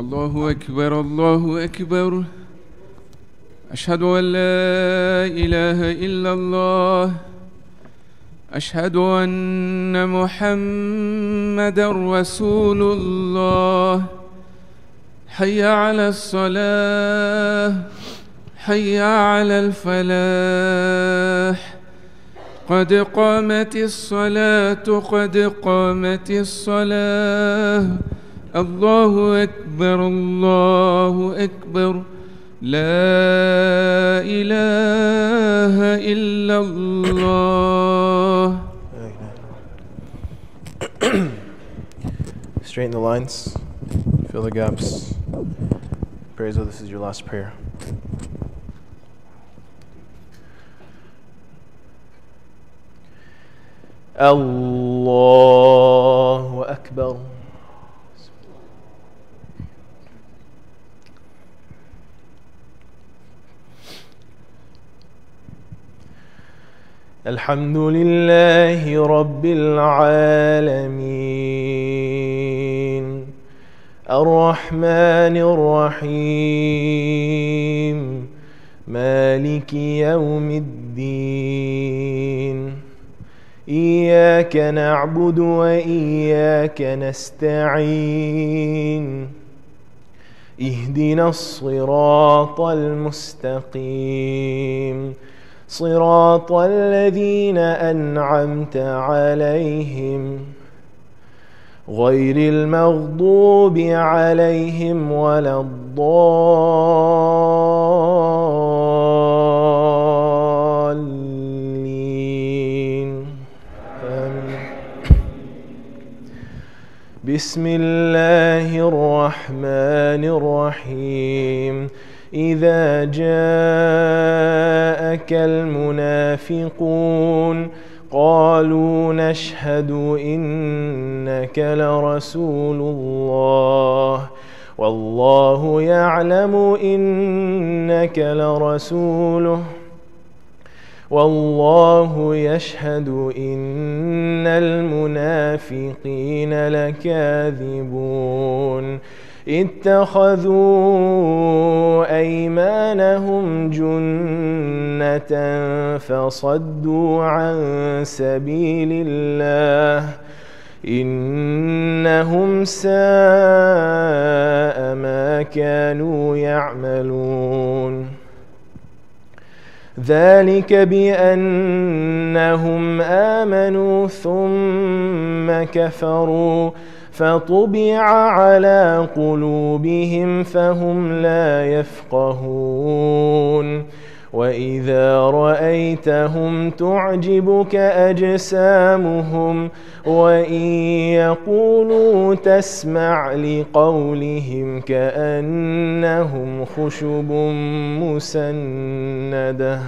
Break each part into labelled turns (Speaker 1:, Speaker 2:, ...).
Speaker 1: الله أكبر الله أكبر. أشهد أن لا إله إلا الله. أشهد أن محمدا رسول الله. حي على الصلاة، حي على الفلاح. قد قامت الصلاة، قد قامت الصلاة. الله أكبر الله أكبر. لا إله إلا الله.
Speaker 2: Straighten the lines, fill the gaps. Pray as though this is your last prayer. Allahu Akbar. الحمد لله رب العالمين الرحمن الرحيم مالك يوم الدين إياك نعبد وإياك نستعين اهدنا الصراط المستقيم صراط الذين أنعمت عليهم غير المغضوب عليهم ولا الضالين. آمين. بسم الله الرحمن الرحيم. إذا جاءك المنافقون قالوا نشهد إنك لرسول الله والله يعلم إنك لرسوله والله يشهد إن المنافقين لكاذبون. اتخذوا أيمانهم جنة فصدوا عن سبيل الله إنهم ساء ما كانوا يعملون. ذلك بأنهم آمنوا ثم كفروا فطبع على قلوبهم فهم لا يفقهون. وإذا رأيتهم تعجبك أجسامهم وإن يقولوا تسمع لقولهم كأنهم خشب مسندة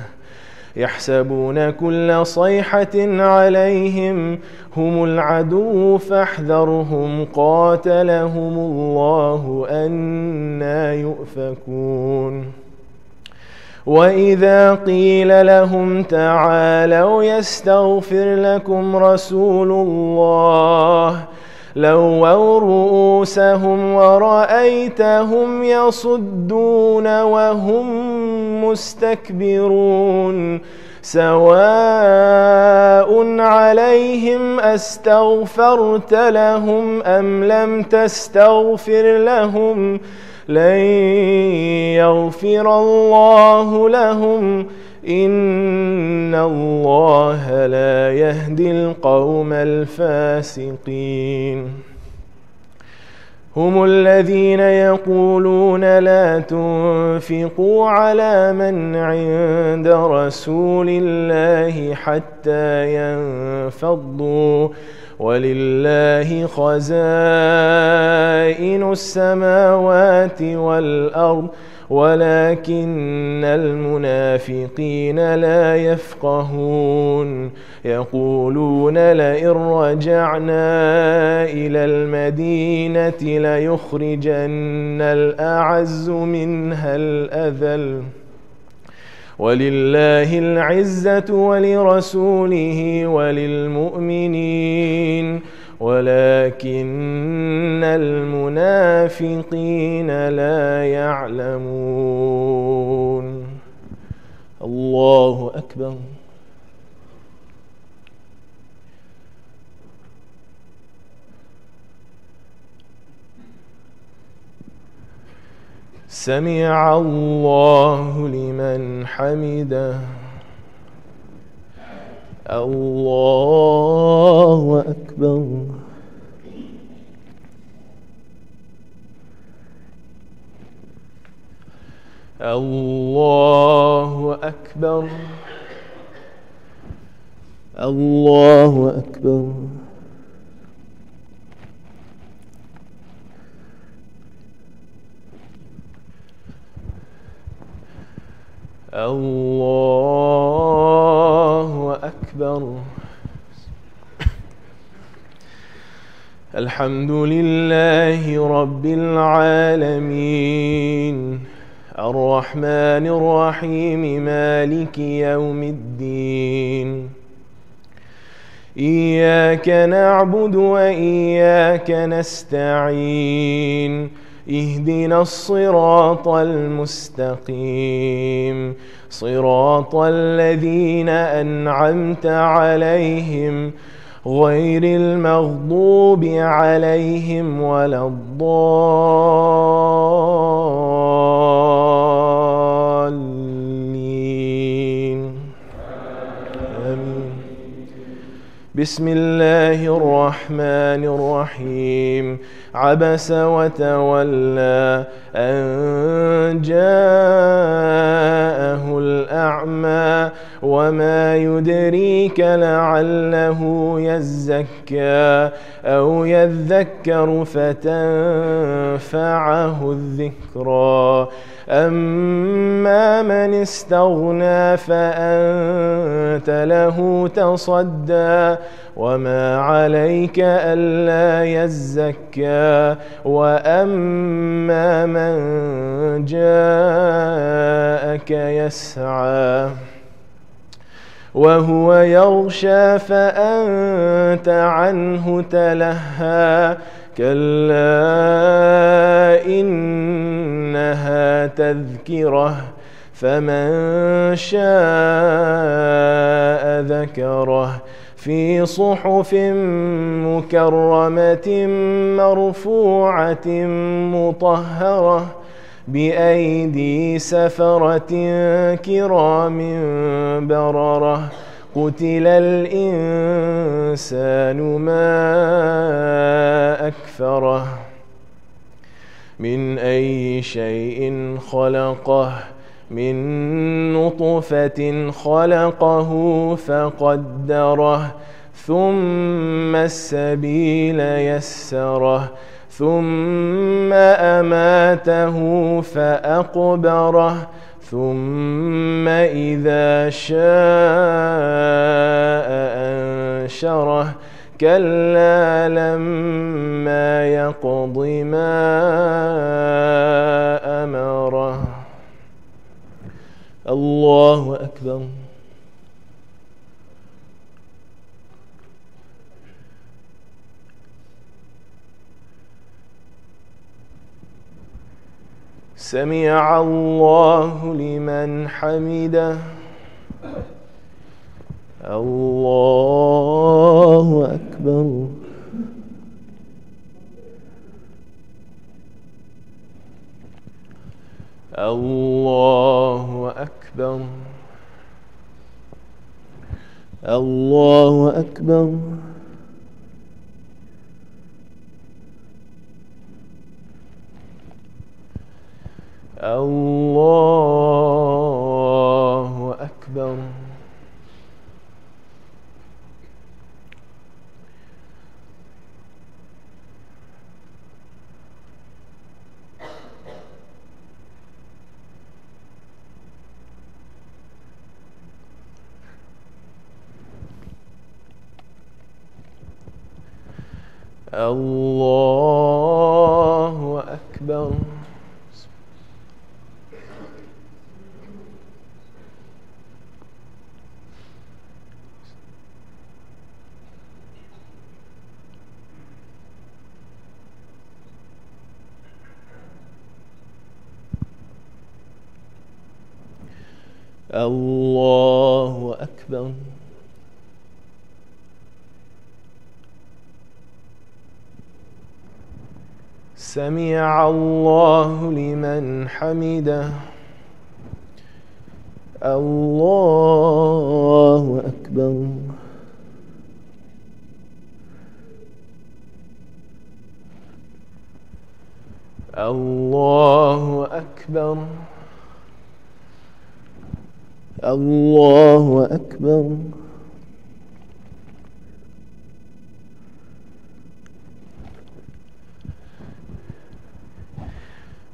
Speaker 2: يحسبون كل صيحة عليهم هم العدو فاحذرهم قاتلهم الله أنى يؤفكون. وإذا قيل لهم تعالوا يستغفر لكم رسول الله لووا رؤوسهم ورأيتهم يصدون وهم مستكبرون. سواء عليهم أستغفرت لهم أم لم تستغفر لهم لن يغفر الله لهم إن الله لا يهدي القوم الفاسقين. هم الذين يقولون لا تنفقوا على من عند رسول الله حتى ينفضوا ولله خزائن السماوات والأرض ولكن المنافقين لا يفقهون. يقولون لئن رجعنا إلى المدينة ليخرجن الأعز منها الأذل ولله العزة ولرسوله وللمؤمنين ولكن المنافقين لا يعلمون. الله أكبر. سمع الله لمن حمده. الله أكبر. الله أكبر. الله أكبر. الله أكبر. الحمد لله رب العالمين، الرحمن الرحيم، مالك يوم الدين. إياك نعبد وإياك نستعين، اهدنا الصراط المستقيم، صراط الذين أنعمت عليهم غير المغضوب عليهم ولا الضالين. آمين. بسم الله الرحمن الرحيم. عبس وتولى أن جاءه الأعمى وما يدريك لعله يزكى أو يذكر فتنفعه الذكرى. أما من استغنى فأنت له تصدى وما عليك ألا يزكى. وأما من جاءك يسعى وهو يغشى فأنت عنه تلهى. كلا إنها تذكرة فمن شاء ذكره في صحف مكرمة مرفوعة مطهرة بأيدي سفرة كرام بررة. قتل الإنسان ما أكفره. من أي شيء خلقه؟ من نطفة خلقه فقدره ثم السبيل يسره ثم أماته فأقبره ثم إذا شاء أنشره. كلا لما يقض ما أمره. الله أكبر. سمع الله لمن حمده. الله أكبر. الله أكبر. الله أكبر. الله أكبر. الله أكبر. الله أكبر. سمع الله لمن حمده. الله أكبر. الله أكبر. الله أكبر.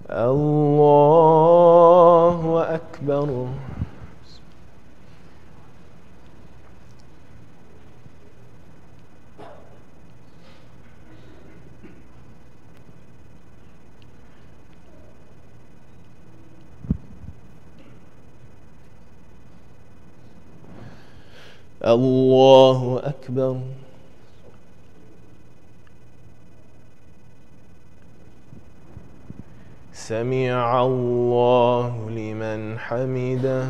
Speaker 2: الله أكبر. الله أكبر. سمع الله لمن حمده.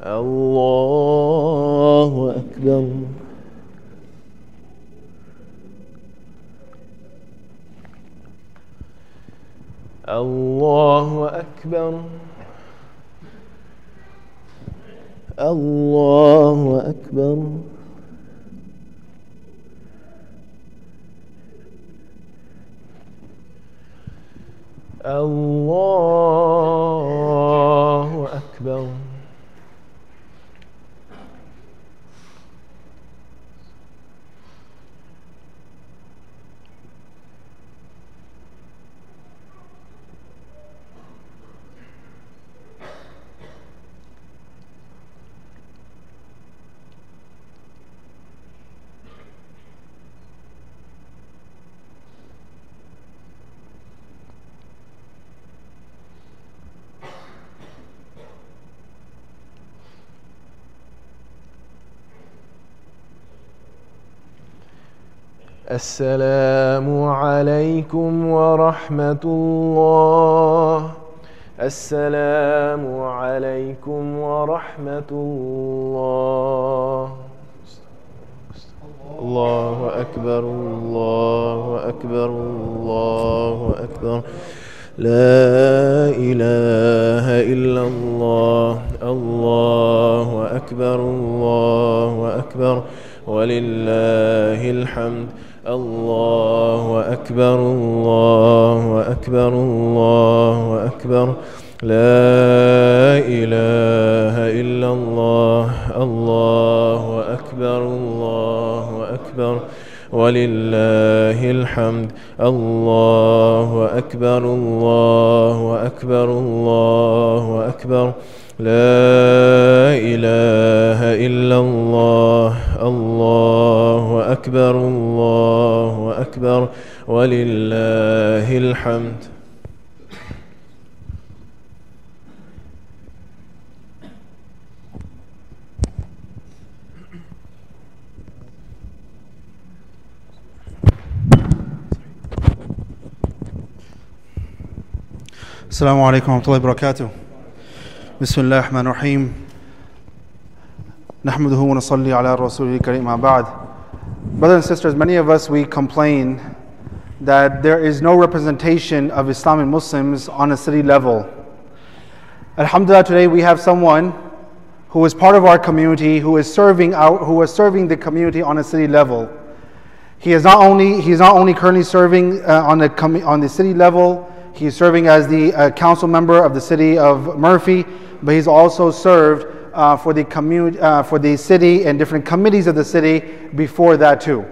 Speaker 2: الله أكبر. الله أكبر. الله أكبر. الله أكبر. السلام عليكم ورحمة الله. السلام عليكم ورحمة الله. الله أكبر. الله أكبر. الله أكبر. لا إله إلا الله. الله أكبر. الله أكبر ولله الحمد. الله أكبر. الله أكبر. الله أكبر. لا إله إلا الله. الله أكبر. الله أكبر ولله الحمد. الله أكبر. الله أكبر. الله أكبر. لا إله إلا الله. الله أكبر. الله أكبر ولله الحمد.
Speaker 3: السلام عليكم ورحمة الله وبركاته. بسم الله الرحمن الرحيم. نحمده ونصلي على رسوله الكريم. ما بعد. Brothers and sisters, many of us, we complain that there is no representation of Islamic Muslims on a city level. Alhamdulillah, today we have someone who is part of our community, who is serving the community on a city level. He is not only currently serving on the city level. He is serving as the council member of the city of Murphy, but he's also served for the city and different committees of the city before that too.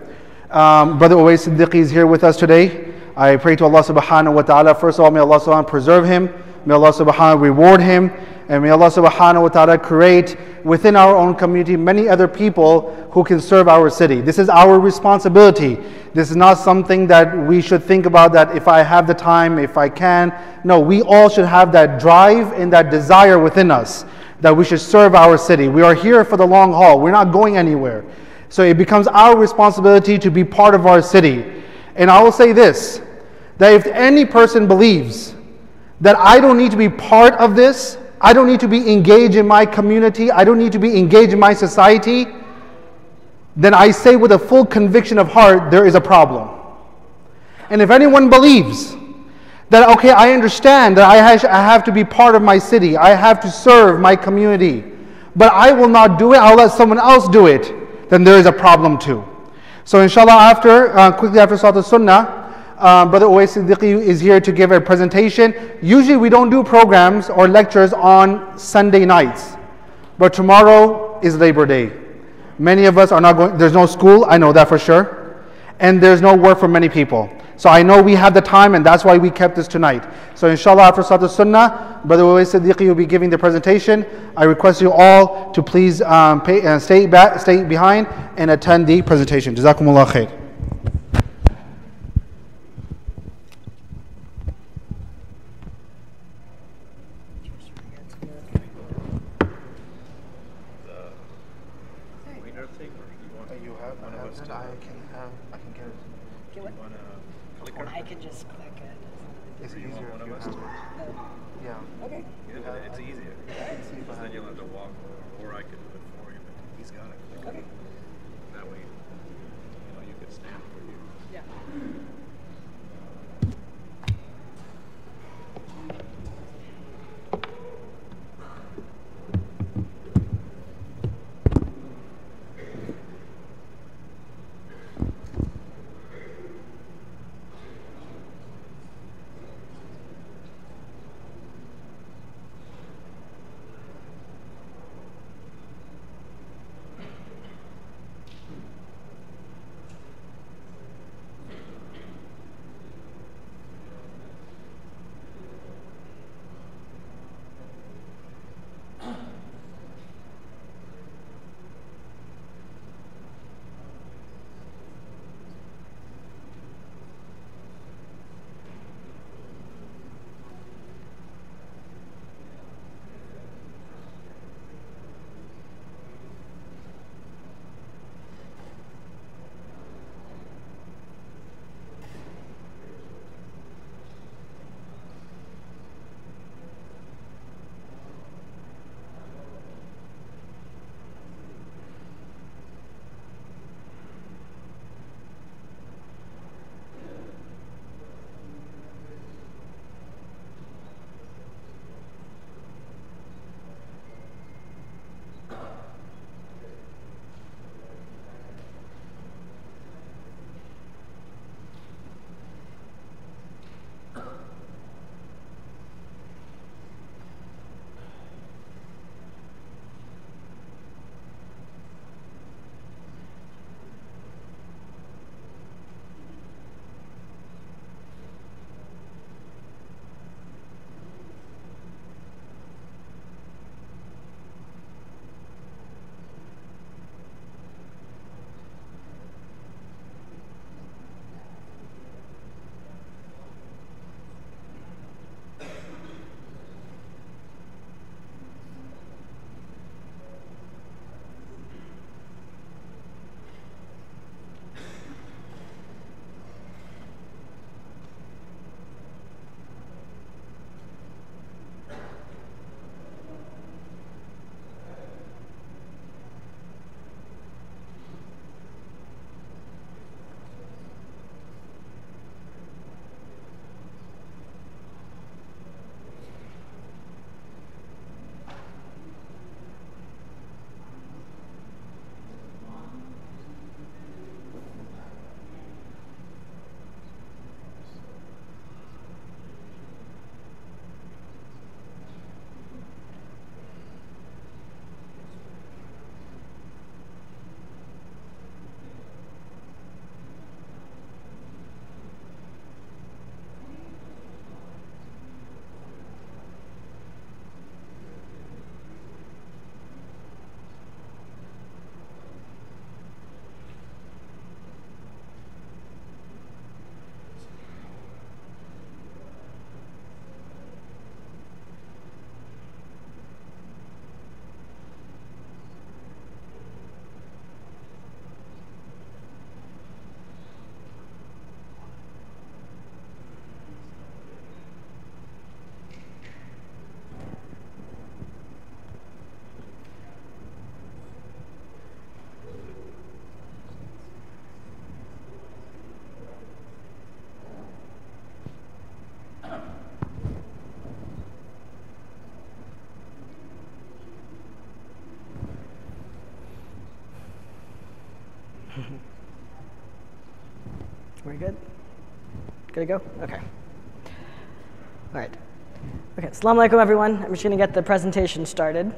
Speaker 3: Brother Uwais Siddiqui is here with us today. I pray to Allah subhanahu wa ta'ala, first of all, may Allah subhanahu wa ta'ala preserve him, may Allah subhanahu wa ta'ala reward him, and may Allah subhanahu wa ta'ala create within our own community many other people who can serve our city. This is our responsibility. This is not something that we should think about that if I have the time, if I can. No, we all should have that drive and that desire within us that we should serve our city. We are here for the long haul. We're not going anywhere. So it becomes our responsibility to be part of our city. And I will say this, that if any person believes that I don't need to be part of this, I don't need to be engaged in my community, I don't need to be engaged in my society, then I say with a full conviction of heart, there is a problem. And if anyone believes that, okay, I understand that I have to be part of my city, I have to serve my community, but I will not do it, I'll let someone else do it, then there is a problem too. So inshallah, quickly after Salat al-Sunnah, Brother Uwais Siddiqui is here to give a presentation. Usually we don't do programs or lectures on Sunday nights, but tomorrow is Labor Day. Many of us are not going, there's no school, I know that for sure, and there's no work for many people. So I know we have the time, and that's why we kept this tonight. So inshallah, after Salat al-Sunnah, Brother Uwais Siddiqui will be giving the presentation. I request you all to please stay behind and attend the presentation. Jazakumullah khair.
Speaker 4: I can just click it.
Speaker 2: It's easier if you have. Yeah.
Speaker 4: Okay.
Speaker 2: It's easier. Because then you'll have to walk, or I could do it for you, but he's got it.
Speaker 4: Okay.
Speaker 2: That way, you could stand where you.
Speaker 4: Yeah. We're good? Good to go? Okay. All right. Okay, assalamu alaikum, everyone. I'm just going to get the presentation started.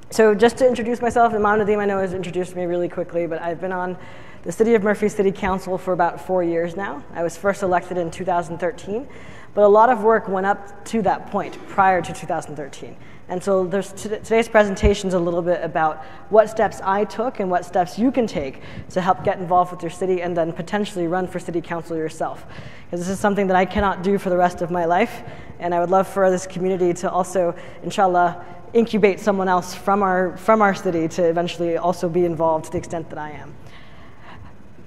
Speaker 4: So just to introduce myself, Imam Nadeem I know has introduced me really quickly, but I've been on the City of Murphy City Council for about 4 years now. I was first elected in 2013, but a lot of work went up to that point prior to 2013. And so today's presentation is a little bit about what steps I took and what steps you can take to help get involved with your city and then potentially run for city council yourself. Because this is something that I cannot do for the rest of my life, and I would love for this community to also, inshallah, incubate someone else from our city to eventually also be involved to the extent that I am.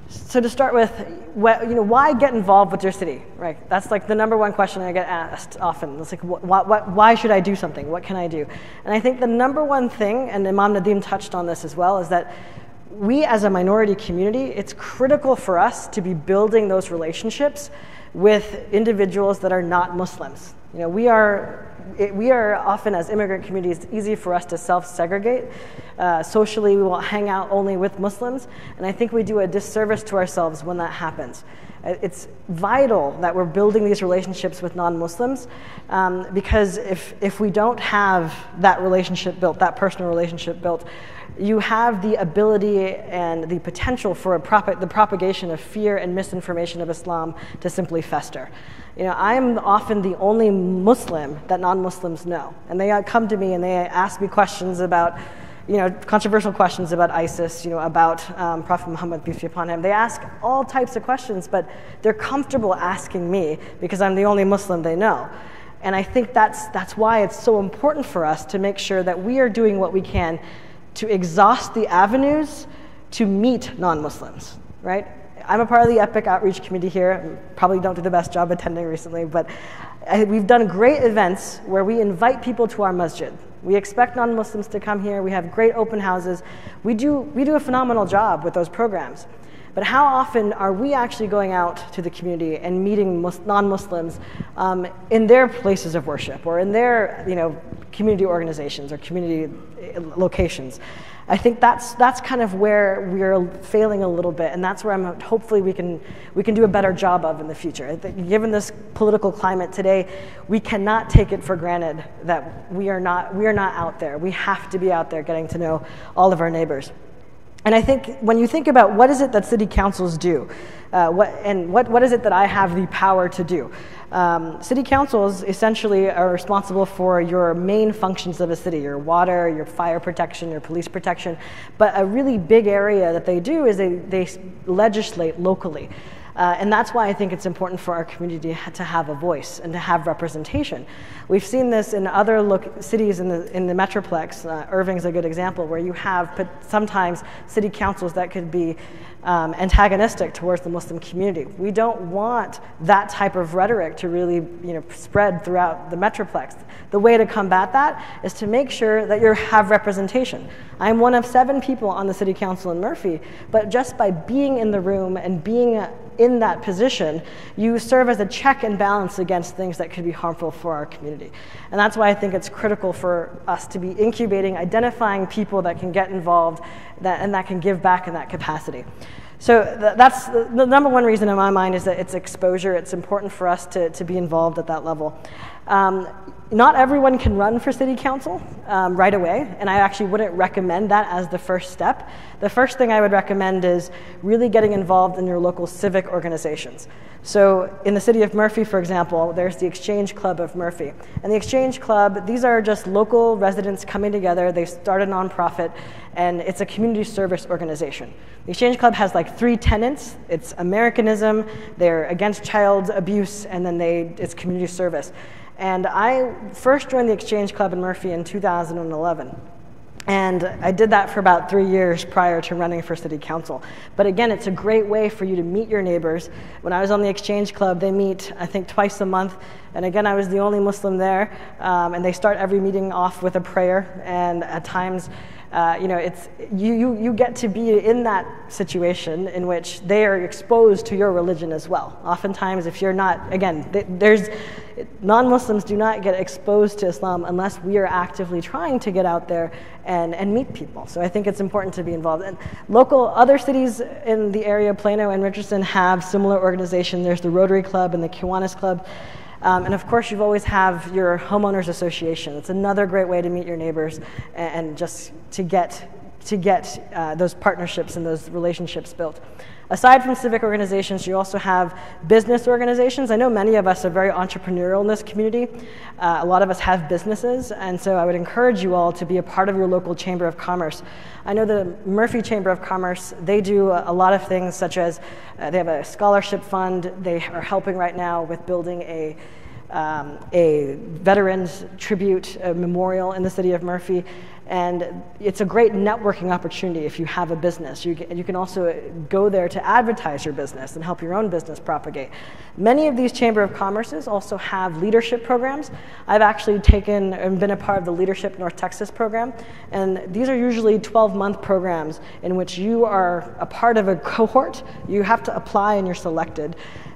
Speaker 4: So to start with, why get involved with your city, right? That's like the number one question I get asked often. It's like, why should I do something? What can I do? And I think the number one thing, and Imam Nadeem touched on this as well, is that we as a minority community, it's critical for us to be building those relationships with individuals that are not Muslims. We are often, as immigrant communities, it's easy for us to self-segregate. Socially, we will hang out only with Muslims, and I think we do a disservice to ourselves when that happens. It's vital that we're building these relationships with non-Muslims, because if we don't have that relationship built, that personal relationship built, you have the ability and the potential for the propagation of fear and misinformation of Islam to simply fester. I'm often the only Muslim that non-Muslims know. And they come to me and they ask me questions about, controversial questions about ISIS, about Prophet Muhammad, peace be upon him. They ask all types of questions, but they're comfortable asking me because I'm the only Muslim they know. And I think that's why it's so important for us to make sure that we are doing what we can to exhaust the avenues to meet non-Muslims, right? I'm a part of the EPIC outreach committee here. Probably don't do the best job attending recently, but we've done great events where we invite people to our masjid. We expect non-Muslims to come here. We have great open houses. We do a phenomenal job with those programs. But how often are we actually going out to the community and meeting non-Muslims in their places of worship or in their community organizations or community locations? I think that's kind of where we're failing a little bit, and that's where hopefully we can do a better job of in the future. I think given this political climate today, we cannot take it for granted that we are not out there. We have to be out there getting to know all of our neighbors. And I think when you think about what is it that city councils do, what is it that I have the power to do? City councils essentially are responsible for your main functions of a city, your water, your fire protection, your police protection. But a really big area that they do is they legislate locally. And that's why I think it's important for our community to have a voice and to have representation. We've seen this in other cities in the Metroplex. Irving's a good example, where you have sometimes city councils that could be antagonistic towards the Muslim community. We don't want that type of rhetoric to really spread throughout the Metroplex. The way to combat that is to make sure that you have representation. I'm one of 7 people on the city council in Murphy, but just by being in the room and being in that position, you serve as a check and balance against things that could be harmful for our community. And that's why I think it's critical for us to be incubating, identifying people that can get involved and that can give back in that capacity. So that's the number one reason in my mind is that it's exposure. It's important for us to be involved at that level. Not everyone can run for city council right away, and I actually wouldn't recommend that as the first step. The first thing I would recommend is really getting involved in your local civic organizations. So in the city of Murphy, for example, there's the Exchange Club of Murphy. And the Exchange Club, these are just local residents coming together. They start a nonprofit, and it's a community service organization. The Exchange Club has like 3 tenets. It's Americanism, they're against child abuse, and then it's community service. And I first joined the Exchange Club in Murphy in 2011. And I did that for about 3 years prior to running for city council. But again, it's a great way for you to meet your neighbors. When I was on the Exchange Club, they meet, I think, twice a month. And again, I was the only Muslim there. And they start every meeting off with a prayer. And at times, you get to be in that situation in which they are exposed to your religion as well. Oftentimes, if you're not, again, non-Muslims do not get exposed to Islam unless we are actively trying to get out there and meet people. So I think it's important to be involved. And other cities in the area, Plano and Richardson, have similar organizations. There's the Rotary Club and the Kiwanis Club. And of course, you always have your homeowners association. It's another great way to meet your neighbors and just to get those partnerships and those relationships built. Aside from civic organizations, you also have business organizations. I know many of us are very entrepreneurial in this community. A lot of us have businesses, and so I would encourage you all to be a part of your local Chamber of Commerce. I know the Murphy Chamber of Commerce, they do a lot of things, such as they have a scholarship fund. They are helping right now with building a veterans tribute memorial in the city of Murphy. And it's a great networking opportunity if you have a business. You can also go there to advertise your business and help your own business propagate. Many of these Chamber of Commerces also have leadership programs. I've actually taken and been a part of the Leadership North Texas program. And these are usually 12-month programs in which you are a part of a cohort. You have to apply and you're selected.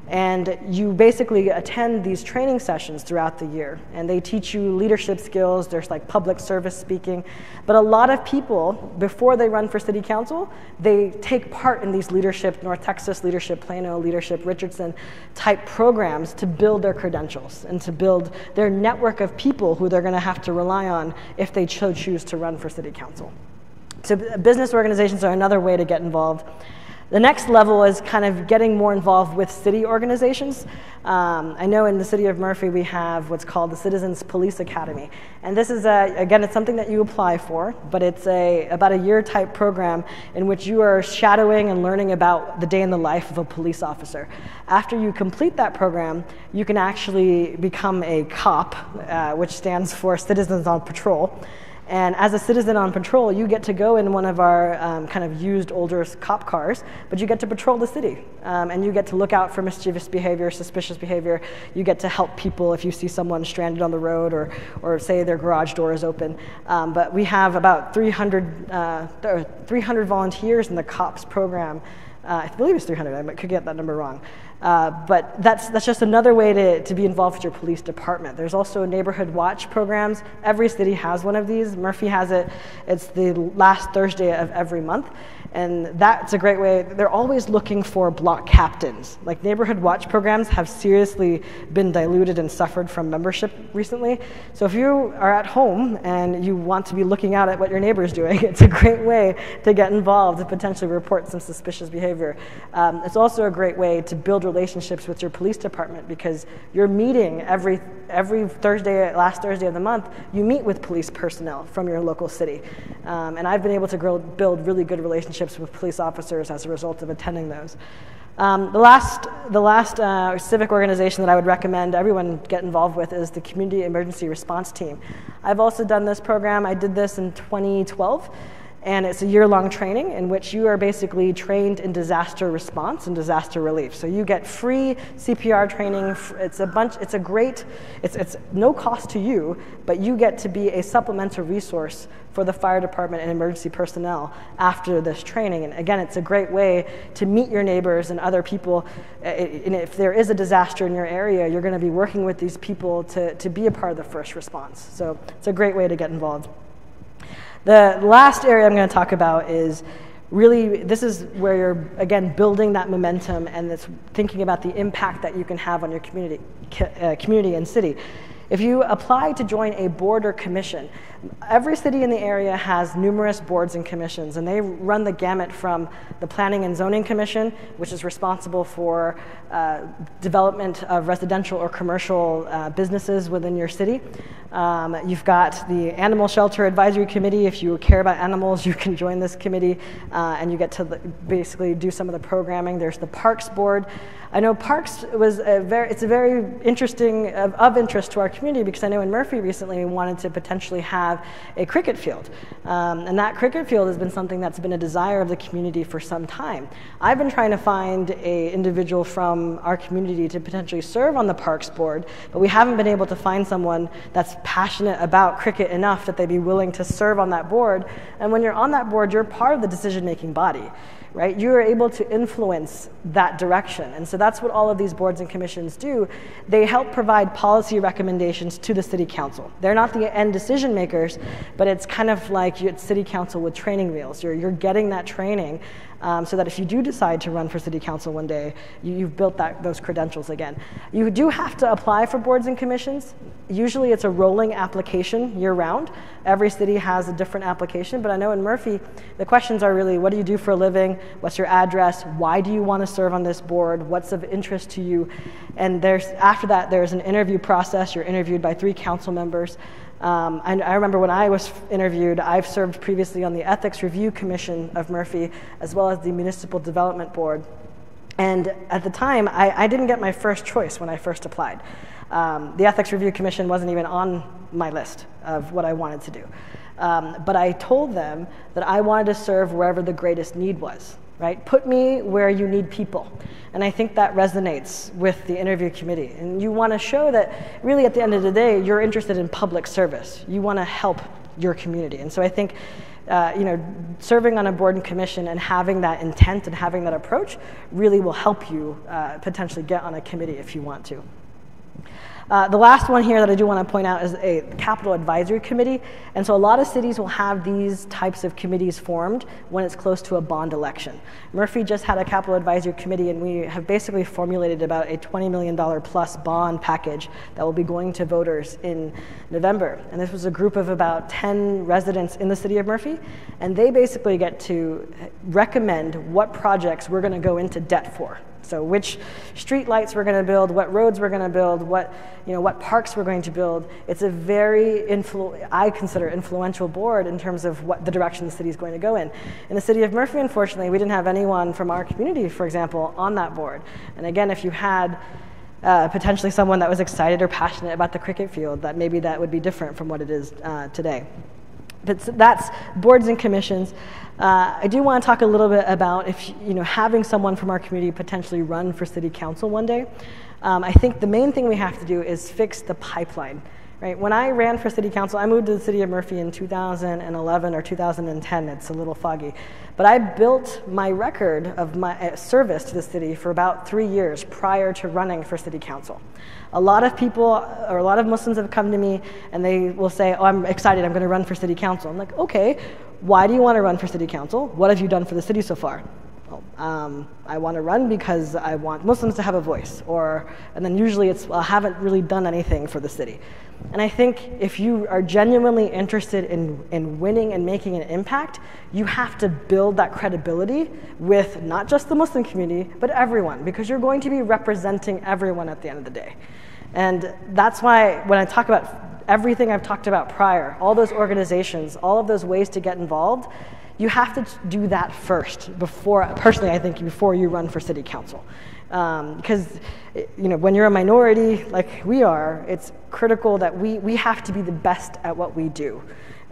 Speaker 4: And you basically attend these training sessions throughout the year. And they teach you leadership skills. There's like public service speaking. But a lot of people, before they run for city council, they take part in these Leadership North Texas, Leadership Plano, Leadership Richardson type programs to build their credentials and to build their network of people who they're going to have to rely on if they choose to run for city council. So business organizations are another way to get involved. The next level is kind of getting more involved with city organizations. I know in the city of Murphy we have what's called the Citizens Police Academy. And this is, again, it's something that you apply for, but it's about a year type program in which you are shadowing and learning about the day in the life of a police officer. After you complete that program, you can actually become a cop, which stands for Citizens on Patrol. And as a citizen on patrol, you get to go in one of our kind of used older cop cars, but you get to patrol the city. And you get to look out for mischievous behavior, suspicious behavior. You get to help people if you see someone stranded on the road or say their garage door is open. But we have about 300 volunteers in the COPS program. I believe it's 300, I could get that number wrong. But that's just another way to be involved with your police department. There's also neighborhood watch programs. Every city has one of these. Murphy has it. It's the last Thursday of every month. And that's a great way. They're always looking for block captains. Like neighborhood watch programs have seriously been diluted and suffered from membership recently. So if you are at home and you want to be looking out at what your neighbor is doing, it's a great way to get involved and potentially report some suspicious behavior. It's also a great way to build relationships with your police department because you're meeting every Thursday, last Thursday of the month, you meet with police personnel from your local city. And I've been able to build really good relationships with police officers as a result of attending those. The last civic organization that I would recommend everyone get involved with is the Community Emergency Response Team. I've also done this program. I did this in 2012. And it's a year-long training in which you are basically trained in disaster response and disaster relief. So you get free CPR training. It's no cost to you, but you get to be a supplemental resource for the fire department and emergency personnel after this training. And again, it's a great way to meet your neighbors and other people. And if there is a disaster in your area, you're going to be working with these people to be a part of the first response. So it's a great way to get involved. The last area I'm going to talk about is really, this is where you're, again, building that momentum and it's thinking about the impact that you can have on your community and city. If you apply to join a board or commission, every city in the area has numerous boards and commissions, and they run the gamut from the Planning and Zoning Commission, which is responsible for development of residential or commercial businesses within your city. You've got the Animal Shelter Advisory Committee. If you care about animals, you can join this committee, and you get to basically do some of the programming. There's the Parks Board. I know Parks was it's a very interesting, of interest to our community because I know in Murphy recently we wanted to potentially have have a cricket field. And that cricket field has been something that's been a desire of the community for some time. I've been trying to find an individual from our community to potentially serve on the Parks Board, but we haven't been able to find someone that's passionate about cricket enough that they'd be willing to serve on that board. And when you're on that board, you're part of the decision-making body, right? You are able to influence that direction. And so that's what all of these boards and commissions do. They help provide policy recommendations to the city council. They're not the end decision makers, but it's kind of like you're at city council with training wheels. You're getting that training so that if you do decide to run for city council one day, you've built those credentials again. You do have to apply for boards and commissions. Usually it's a rolling application year-round. Every city has a different application, but I know in Murphy, the questions are really, what do you do for a living? What's your address? Why do you want to serve on this board? What's of interest to you? And after that, there's an interview process. You're interviewed by 3 council members. I remember when I was interviewed, I've served previously on the Ethics Review Commission of Murphy, as well as the Municipal Development Board. And at the time, I didn't get my first choice when I first applied. The Ethics Review Commission wasn't even on my list of what I wanted to do. But I told them that I wanted to serve wherever the greatest need was, right? Put me where you need people. And I think that resonates with the interview committee. And you want to show that really at the end of the day, you're interested in public service. You want to help your community. And so I think serving on a board and commission and having that intent and having that approach really will help you potentially get on a committee if you want to. The last one here that I do want to point out is a capital advisory committee. And so a lot of cities will have these types of committees formed when it's close to a bond election. Murphy just had a capital advisory committee, and we have basically formulated about a $20 million plus bond package that will be going to voters in November. And this was a group of about 10 residents in the city of Murphy, and they basically get to recommend what projects we're going to go into debt for. So which street lights we're going to build, what roads we're going to build, what parks we're going to build. It's a very, I consider, influential board in terms of what the direction the city is going to go in. In the city of Murphy, unfortunately, we didn't have anyone from our community, for example, on that board. And again, if you had potentially someone that was excited or passionate about the cricket field, that maybe that would be different from what it is today. But that's boards and commissions. I do want to talk a little bit about having someone from our community potentially run for city council one day. I think the main thing we have to do is fix the pipeline. Right? When I ran for city council, I moved to the city of Murphy in 2011 or 2010. It's a little foggy. But I built my record of my service to the city for about 3 years prior to running for city council. A lot of people, or a lot of Muslims have come to me and they will say, oh, I'm excited, I'm going to run for city council. I'm like, okay, why do you want to run for city council? What have you done for the city so far? I want to run because I want Muslims to have a voice. And then usually it's, well, I haven't really done anything for the city. And I think if you are genuinely interested in winning and making an impact, you have to build that credibility with not just the Muslim community, but everyone, because you're going to be representing everyone at the end of the day. And that's why when I talk about everything I've talked about prior, all those organizations, all of those ways to get involved, you have to do that first personally, I think, before you run for city council. Because when you're a minority like we are, it's critical that we have to be the best at what we do.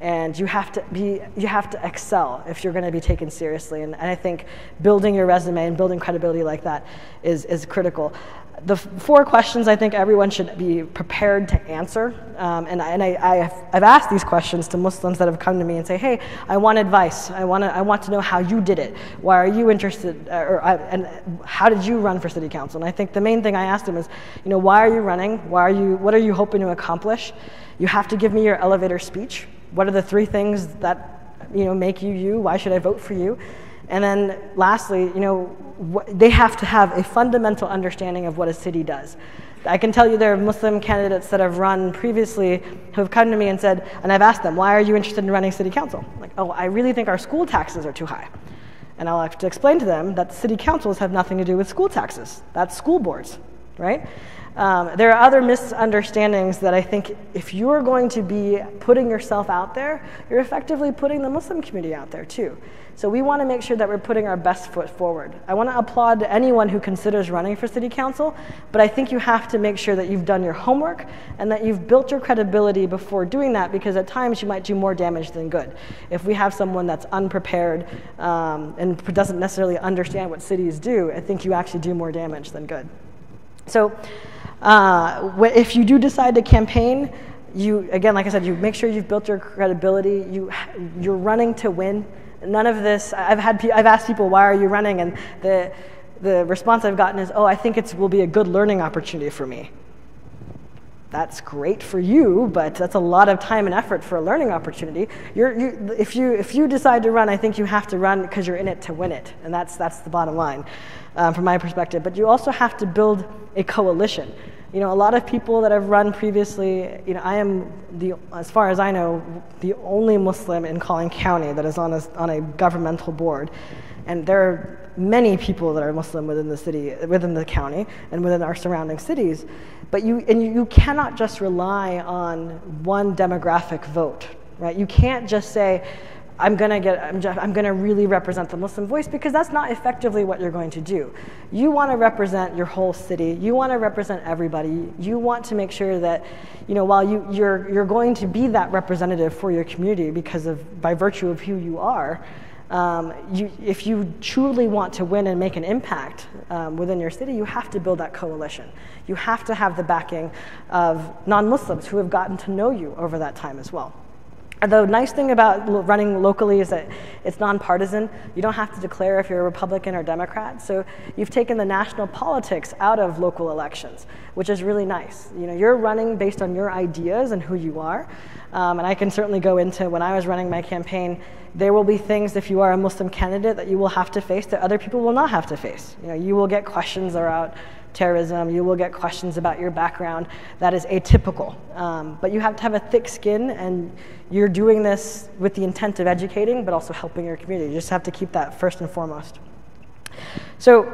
Speaker 4: And you have to excel if you're going to be taken seriously. And I think building your resume and building credibility like that is critical. The 4 questions I think everyone should be prepared to answer. I've asked these questions to Muslims that have come to me and say, hey, I want advice. I want to know how you did it. Why are you interested? And how did you run for city council? And I think the main thing I asked them is, why are you running? What are you hoping to accomplish? You have to give me your elevator speech. What are the 3 things that make you you? Why should I vote for you? And then lastly, they have to have a fundamental understanding of what a city does. I can tell you there are Muslim candidates that have run previously who have come to me and said, and I've asked them, why are you interested in running city council? I'm like, oh, I really think our school taxes are too high. And I'll have to explain to them that city councils have nothing to do with school taxes. That's school boards, right? There are other misunderstandings that I think if you're going to be putting yourself out there, you're effectively putting the Muslim community out there too. So we want to make sure that we're putting our best foot forward. I want to applaud anyone who considers running for city council, but I think you have to make sure that you've done your homework and that you've built your credibility before doing that, because at times you might do more damage than good. If we have someone that's unprepared and doesn't necessarily understand what cities do, I think you actually do more damage than good. So if you do decide to campaign, again, like I said, you make sure you've built your credibility. You're running to win. None of this, I've asked people, why are you running? And the response I've gotten is, oh, I think it will be a good learning opportunity for me. That's great for you, but that's a lot of time and effort for a learning opportunity. If you decide to run, I think you have to run because you're in it to win it. And that's the bottom line from my perspective. But you also have to build a coalition. You know, a lot of people that have run previously, you know, I am, as far as I know, the only Muslim in Collin County that is on a governmental board. And there are many people that are Muslim within the city, within the county, and within our surrounding cities. But you cannot just rely on one demographic vote, right? You can't just say, I'm going to really represent the Muslim voice, because that's not effectively what you're going to do. You want to represent your whole city. You want to represent everybody. You want to make sure that, you know, while you're going to be that representative for your community by virtue of who you are, if you truly want to win and make an impact within your city, you have to build that coalition. You have to have the backing of non-Muslims who have gotten to know you over that time as well. The nice thing about running locally is that it's nonpartisan. You don't have to declare if you're a Republican or Democrat. So you've taken the national politics out of local elections, which is really nice. You know, you're running based on your ideas and who you are. And I can certainly go into, when I was running my campaign, there will be things, if you are a Muslim candidate, that you will have to face that other people will not have to face. You know, you will get questions about terrorism, you will get questions about your background. That is atypical. But you have to have a thick skin, and you're doing this with the intent of educating, but also helping your community. You just have to keep that first and foremost. So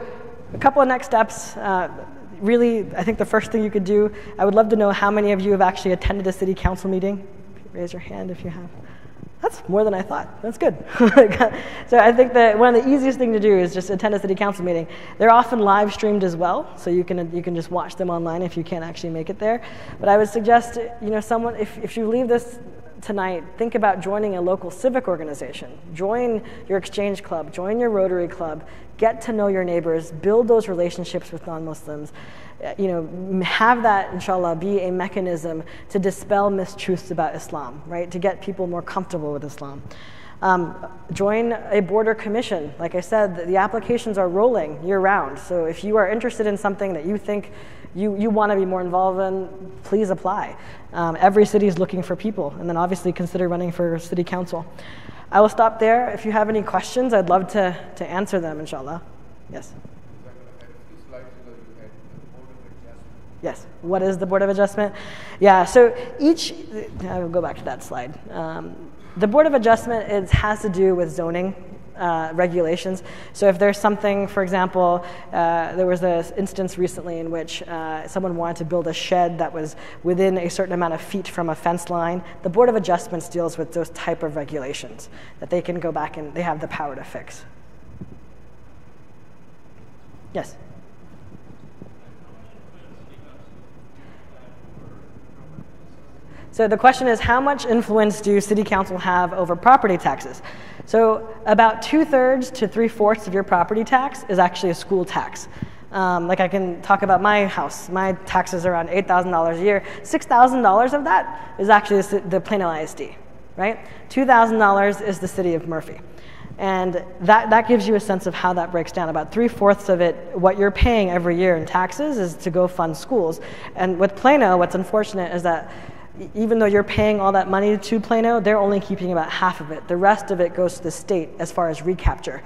Speaker 4: a couple of next steps. Really, I think the first thing you could do, I would love to know how many of you have actually attended a city council meeting. Raise your hand if you have. That's more than I thought. That's good. So I think that one of the easiest thing to do is just attend a city council meeting. They're often live streamed as well, so you can just watch them online if you can't actually make it there. But I would suggest, you know, someone, if you leave this tonight, think about joining a local civic organization. Join your exchange club, join your Rotary Club, get to know your neighbors, build those relationships with non-Muslims. You know, have that, inshallah, be a mechanism to dispel mistruths about Islam, right? To get people more comfortable with Islam. Join a border commission. Like I said, the applications are rolling year-round. So if you are interested in something that you think you want to be more involved in, please apply. Every city is looking for people, and then obviously consider running for city council. I will stop there. If you have any questions, I'd love to answer them, inshallah. Yes? Yes. What is the Board of Adjustment? Yeah, so I will go back to that slide. The Board of Adjustment has to do with zoning regulations. So if there's something, for example, there was an instance recently in which someone wanted to build a shed that was within a certain amount of feet from a fence line, the Board of Adjustments deals with those type of regulations that they can go back and they have the power to fix. Yes? So the question is, how much influence do city council have over property taxes? So about 2/3 to 3/4 of your property tax is actually a school tax. Like I can talk about my house. My taxes are around $8,000 a year. $6,000 of that is actually the Plano ISD, right? $2,000 is the city of Murphy. And that gives you a sense of how that breaks down. About 3/4 of it, what you're paying every year in taxes, is to go fund schools. And with Plano, what's unfortunate is that even though you're paying all that money to Plano, they're only keeping about half of it. The rest of it goes to the state as far as recapture,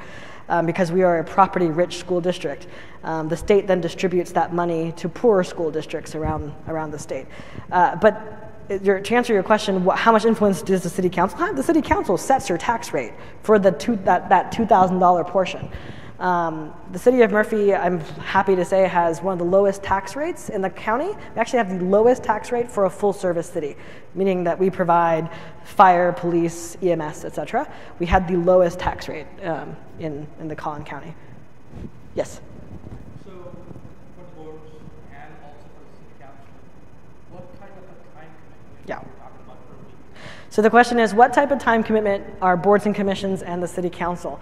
Speaker 4: because we are a property-rich school district. The state then distributes that money to poorer school districts around the state. But to answer your question, how much influence does the city council have? The city council sets your tax rate for that $2,000 portion. The city of Murphy, I'm happy to say, has one of the lowest tax rates in the county. We actually have the lowest tax rate for a full-service city, meaning that we provide fire, police, EMS, etc. We had the lowest tax rate in the Collin County. Yes?
Speaker 5: So for the boards and also for the city council, what kind of a time commitment
Speaker 4: Yeah.
Speaker 5: are we talking about per week?
Speaker 4: So the question is, what type of time commitment are boards and commissions and the city council?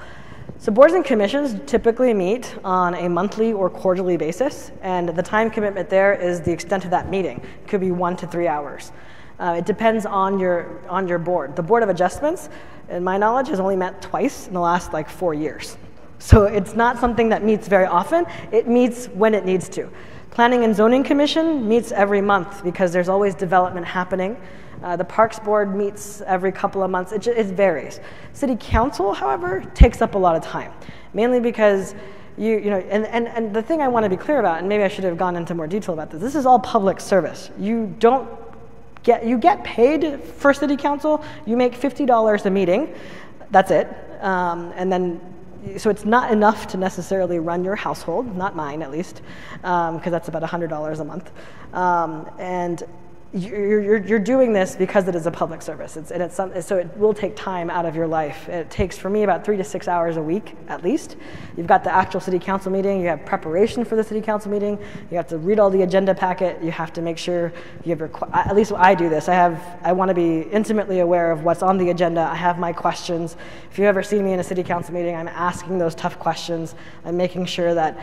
Speaker 4: So boards and commissions typically meet on a monthly or quarterly basis, and the time commitment there is the extent of that meeting. It could be 1 to 3 hours. It depends on your board. The Board of Adjustments, in my knowledge, has only met twice in the last 4 years. So it's not something that meets very often. It meets when it needs to. Planning and Zoning Commission meets every month because there's always development happening. The Parks Board meets every couple of months. It varies. City Council, however, takes up a lot of time, mainly because and the thing I want to be clear about, and maybe I should have gone into more detail about this is all public service. You get paid for City Council. You make $50 a meeting. That's it. So it's not enough to necessarily run your household, not mine at least, because that's about $100 a month. And you're doing this because it is a public service, so it will take time out of your life. It takes, for me, about 3 to 6 hours a week, at least. You've got the actual city council meeting, you have preparation for the city council meeting, you have to read all the agenda packet, you have to make sure you have at least I do this. I want to be intimately aware of what's on the agenda. I have my questions. If you ever see me in a city council meeting, I'm asking those tough questions. I'm making sure that,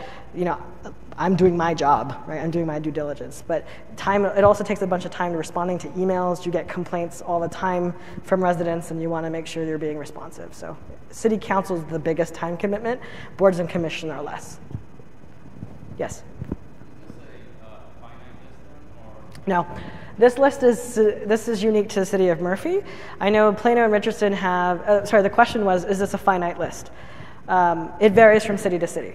Speaker 4: I'm doing my job, right? I'm doing my due diligence. But it also takes a bunch of time responding to emails. You get complaints all the time from residents, and you want to make sure you're being responsive. So city council is the biggest time commitment. Boards and commission are less. Yes?
Speaker 5: Is this a finite list then, or?
Speaker 4: No. This is unique to the city of Murphy. I know Plano and Richardson have, the question was, is this a finite list? It varies from city to city.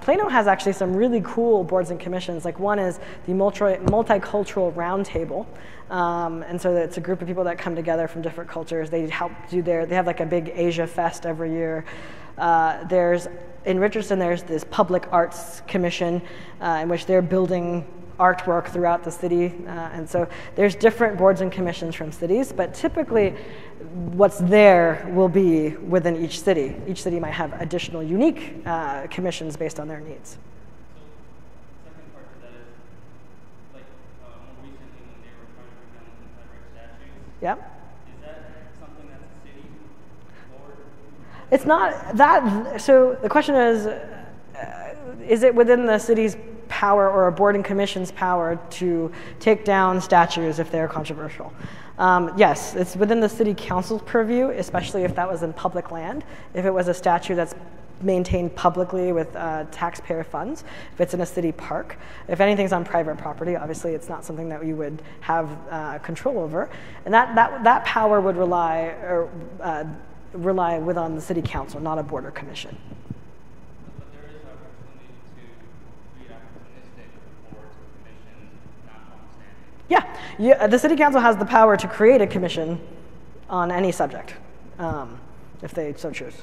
Speaker 4: Plano has actually some really cool boards and commissions. One is the Multicultural Roundtable. And so it's a group of people that come together from different cultures. They have a big Asia Fest every year. In Richardson, there's this Public Arts Commission in which they're building artwork throughout the city. And so there's different boards and commissions from cities, but typically what's there will be within each city. Each city might have additional unique commissions based on their needs.
Speaker 5: So the second part to that is, more recently when they were trying to bring down the Confederate statues,
Speaker 4: Yep.
Speaker 5: is that something that the city board?
Speaker 4: It's not that, so the question is it within the city's power or a board and commission's power to take down statues if they're controversial? Yes, it's within the city council's purview, especially if that was in public land. If it was a statue that's maintained publicly with taxpayer funds, if it's in a city park. If anything's on private property, obviously it's not something that we would have control over. And that power would rely within the city council, not a board or commission.
Speaker 5: But there is opportunity to be opportunistic boards or commissions, notwithstanding.
Speaker 4: Yeah, the city council has the power to create a commission on any subject, if they so choose.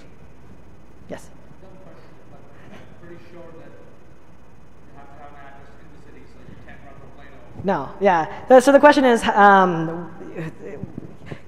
Speaker 4: Yes?
Speaker 5: Dumb question, but I'm pretty sure that you have to have an address in the city, so you can't run for Plano.
Speaker 4: No, yeah. So the question is,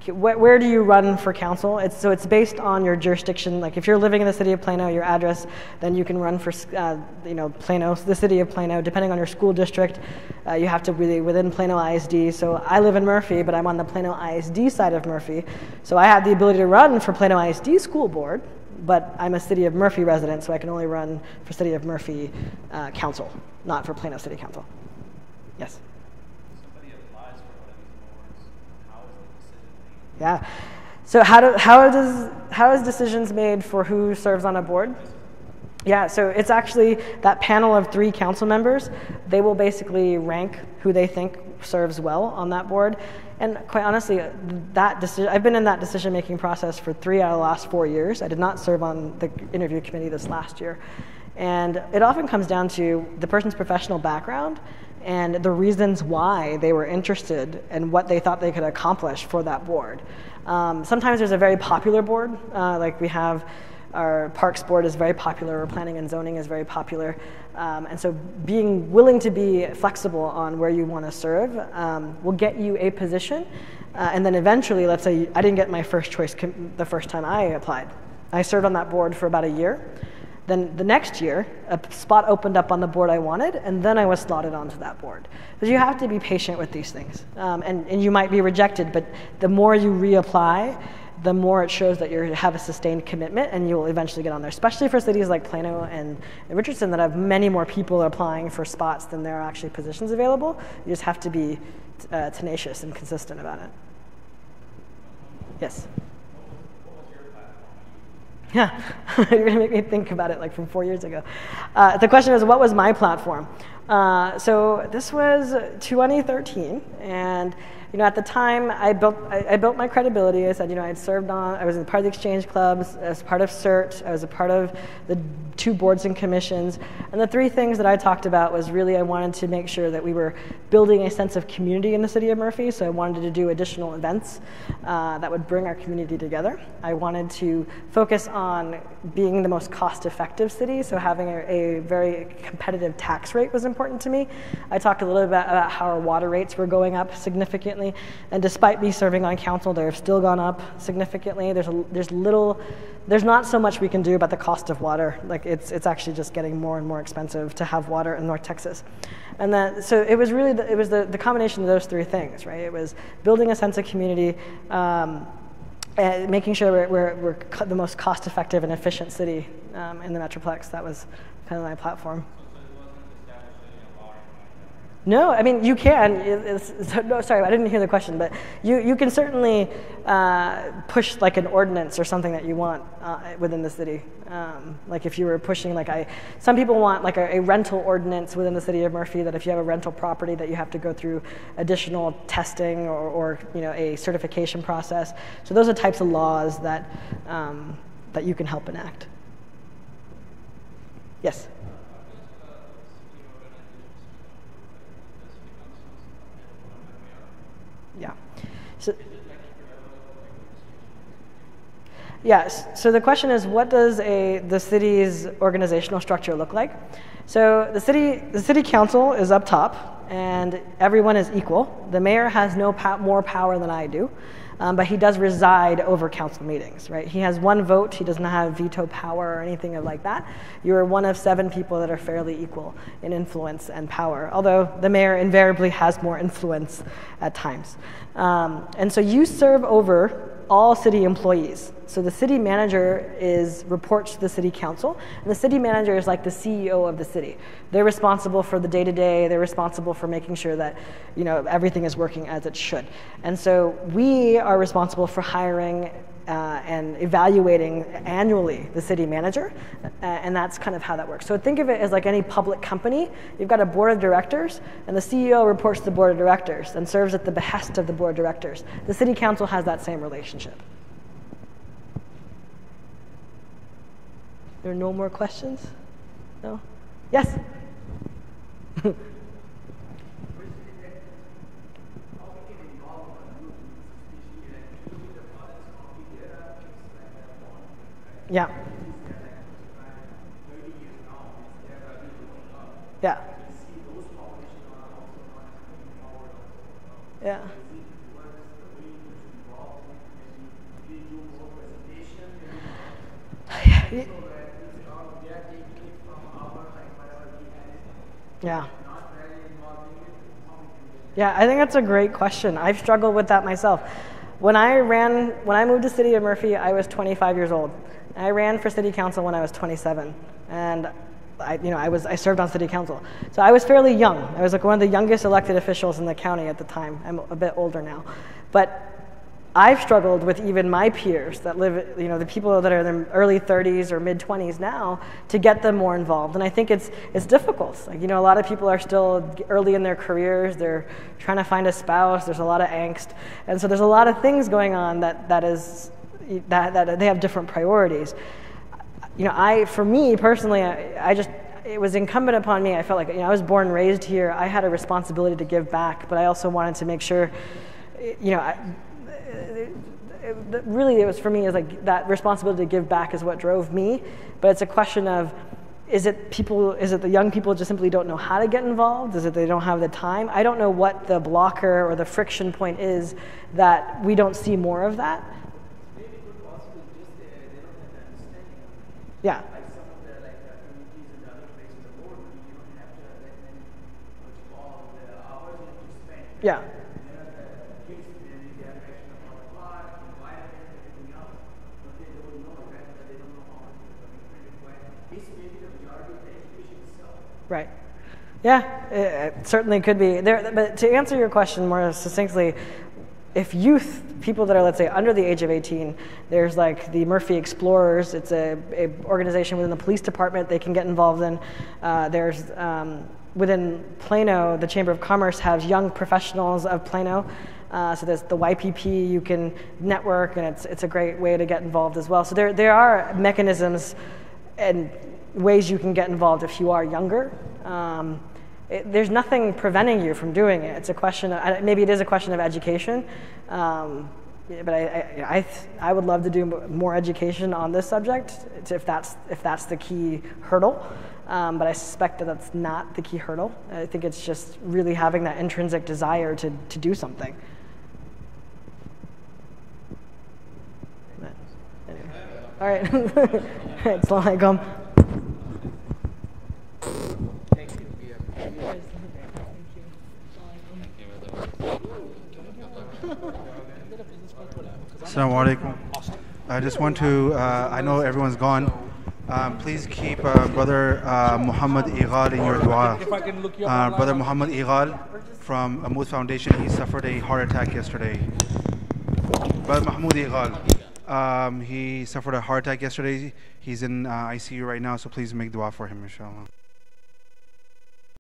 Speaker 4: where do you run for council? It's based on your jurisdiction. Like if you're living in the city of Plano, your address, then you can run for Plano, the city of Plano. Depending on your school district, you have to be within Plano ISD. So I live in Murphy, but I'm on the Plano ISD side of Murphy. So I have the ability to run for Plano ISD school board, but I'm a city of Murphy resident, so I can only run for city of Murphy council, not for Plano City Council. Yes?
Speaker 5: Somebody applies for one of these boards, how is the decision made?
Speaker 4: Yeah. So how is decisions made for who serves on a board? Yeah, so it's actually that panel of 3 council members. They will basically rank who they think serves well on that board. And quite honestly, I've been in that decision-making process for 3 out of the last 4 years. I did not serve on the interview committee this last year. And it often comes down to the person's professional background and the reasons why they were interested and what they thought they could accomplish for that board. Sometimes there's a very popular board, like we have Our Parks Board is very popular, our planning and zoning is very popular. And so being willing to be flexible on where you want to serve will get you a position. And then eventually, let's say I didn't get my first choice the first time I applied. I served on that board for about a year. Then the next year, a spot opened up on the board I wanted, and then I was slotted onto that board. Because you have to be patient with these things. And you might be rejected, but the more you reapply, the more it shows that you have a sustained commitment, and you'll eventually get on there, especially for cities like Plano and Richardson that have many more people applying for spots than there are actually positions available. You just have to be tenacious and consistent about it. Yes? Yeah, you're going to make me think about it like from 4 years ago. The question is, what was my platform? So this was 2013, and at the time I built my credibility. I said, I'd served I was part of the exchange clubs, as part of CERT, I was a part of the 2 boards and commissions, and the 3 things that I talked about was really I wanted to make sure that we were building a sense of community in the city of Murphy, so I wanted to do additional events that would bring our community together. I wanted to focus on being the most cost-effective city, so having a very competitive tax rate was important to me. I talked a little bit about how our water rates were going up significantly, and despite me serving on council, they've still gone up significantly. There's not so much we can do about the cost of water. Like it's actually just getting more and more expensive to have water in North Texas. And then, so it was really the combination of those 3 things, right? It was building a sense of community, and making sure we're the most cost-effective and efficient city in the Metroplex. That was kind of my platform. No, I mean, you can. No, sorry, I didn't hear the question, but you can certainly push like an ordinance or something that you want within the city. Like if you were pushing, some people want like a rental ordinance within the city of Murphy, that if you have a rental property that you have to go through additional testing or a certification process. So those are types of laws that you can help enact. Yes? Yeah. So the question is, what does the city's organizational structure look like? So the city council is up top, and everyone is equal. The mayor has more power than I do, but he does reside over council meetings, right? He has 1 vote. He doesn't have veto power or anything like that. You're one of 7 people that are fairly equal in influence and power, although the mayor invariably has more influence at times. And so you serve over all city employees. So the city manager reports to the city council, and the city manager is like the CEO of the city. They're responsible for the day-to-day. They're responsible for making sure that everything is working as it should. And so we are responsible for hiring and evaluating annually the city manager, and that's kind of how that works. So think of it as like any public company. You've got a board of directors, and the CEO reports to the board of directors and serves at the behest of the board of directors. The city council has that same relationship. There are no more questions? No? Yes? Yeah. Yeah. Yeah. Yeah. Yeah, I think that's a great question. I've struggled with that myself. When I moved to City of Murphy, I was 25 years old. I ran for city council when I was 27, and I served on city council. So I was fairly young. I was like one of the youngest elected officials in the county at the time. I'm a bit older now, but I've struggled with even my peers that live, the people that are in their early 30s or mid 20s now, to get them more involved. And I think it's difficult. Like, a lot of people are still early in their careers. They're trying to find a spouse. There's a lot of angst, and so there's a lot of things going on that they have different priorities. For me personally, it was incumbent upon me. I felt like, I was born and raised here. I had a responsibility to give back, but I also wanted to make sure, really it was for me is like that responsibility to give back is what drove me, but it's a question of, is it the young people just simply don't know how to get involved? Is it they don't have the time? I don't know what the blocker or the friction point is that we don't see more of that.
Speaker 6: Maybe it could possibly just they don't have the understanding of it.
Speaker 4: Yeah.
Speaker 6: Like some of the communities in the other places of the world, you don't have to let them what you call the hours you have to spend.
Speaker 4: Yeah.
Speaker 6: And there are the kids, maybe they are passionate about the park, environment, everything else, but they don't know, right? They don't know how much the commitment required. This may be the majority of the education itself.
Speaker 4: Right. Yeah, it certainly could be. But to answer your question more succinctly, if youth, people that are, let's say, under the age of 18, there's like the Murphy Explorers. It's a organization within the police department they can get involved in. There's within Plano, the Chamber of Commerce has young professionals of Plano. So there's the YPP, you can network, and it's a great way to get involved as well. So there are mechanisms and ways you can get involved if you are younger. There's nothing preventing you from doing it. It's a question of, maybe it is a question of education, but I would love to do more education on this subject if that's the key hurdle. But I suspect that that's not the key hurdle. I think it's just really having that intrinsic desire to do something. But anyway. All right. Assalamu alaikum.
Speaker 3: Assalamu alaikum. I just want to, I know everyone's gone. Please keep Brother Muhammad Ighal in your dua. Brother Muhammad Ighal from Amud Foundation, he suffered a heart attack yesterday. Brother Mahmoud Ighal, he suffered a heart attack yesterday. He's in ICU right now, so please make dua for him, inshallah.